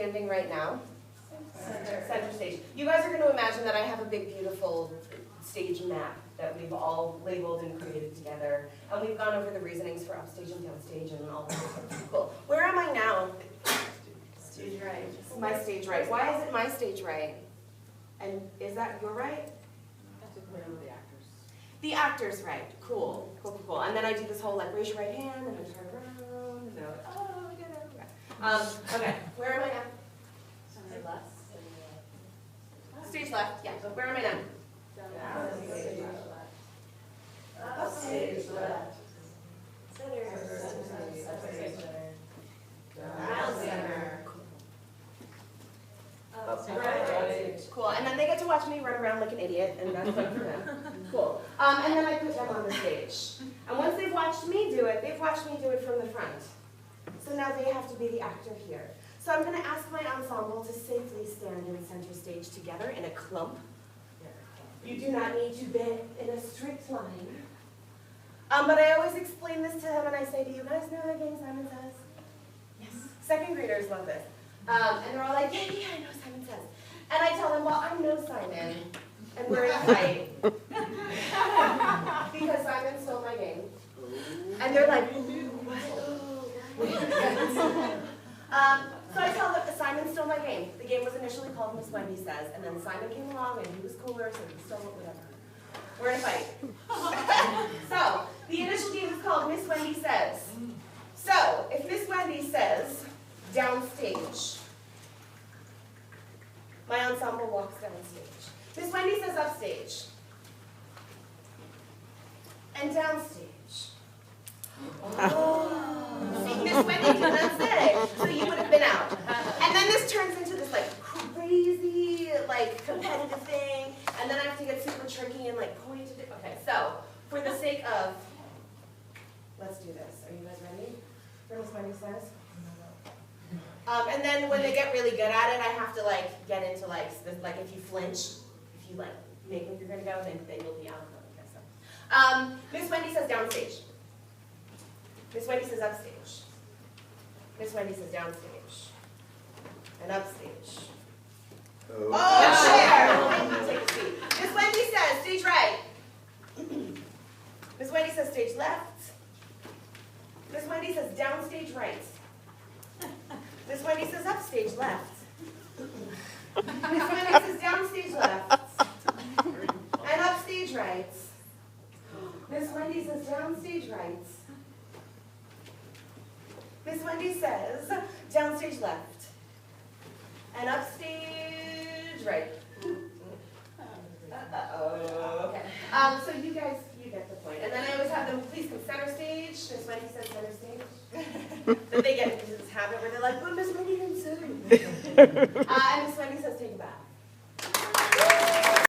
standing right now? Center stage. You guys are going to imagine that I have a big, beautiful stage map that we've all labeled and created together. And we've gone over the reasonings for upstage and downstage and all that stuff. Cool. Where am I now? Stage right. My stage right. Why is it my stage right? And is that your right? The actor's right. Cool. Cool, cool, cool. And then I do this whole like raise your right hand and I turn around and they're like, oh, I get it. Okay. Where am I now? Stage left. Yeah. Where am I now? Upstage left. Center. Down center. Right. Cool. And then they get to watch me run around like an idiot, and that's fun for them. Cool. And then I put them on the stage. And once they've watched me do it, they've watched me do it from the front. So now they have to be the actor here. So I'm going to ask my ensemble to safely stand in center stage together in a clump. You do not need to be in a strict line. But I always explain this to them and I say, do you guys know that game Simon Says? Yes. Second graders love this. And they're all like, yeah, I know Simon Says. And I tell them, well, I know Simon, and we're in a fight. Because Simon stole my game. And they're like, what? So I tell them that Simon stole my game. The game was initially called Miss Wendy Says, and then Simon came along and he was cooler, so he stole it, whatever. We're in a fight. So, the initial game is called Miss Wendy Says. So, if Miss Wendy says, downstage, my ensemble walks downstage. Miss Wendy says upstage. And downstage. Oh. See, Miss Wendy did not say, so you would have been out. And then this turns into this like crazy, like competitive thing, and then I have to get super tricky and like point to okay, so for the sake of, let's do this. Are you guys ready? For Miss Wendy Says? And then when they get really good at it, I have to like get into like if you flinch, if you like make what you're gonna go, then you'll be out. Okay, so Miss Wendy says downstage. Miss Wendy says upstage. Miss Wendy says downstage. And upstage. Oh, chair! Take a seat. Miss Wendy says stage right. Miss Wendy says stage left. Miss Wendy says downstage right. Miss Wendy says upstage left. Miss Wendy says downstage left. And upstage right. Miss Wendy says downstage right. Miss Wendy says downstage left. And upstage right. Okay. So you guys, you get the point. And then I always have them please come center stage. Miss Wendy says center stage. But they get into this habit where they're like, but Miss Wendy didn't say. And Miss Wendy says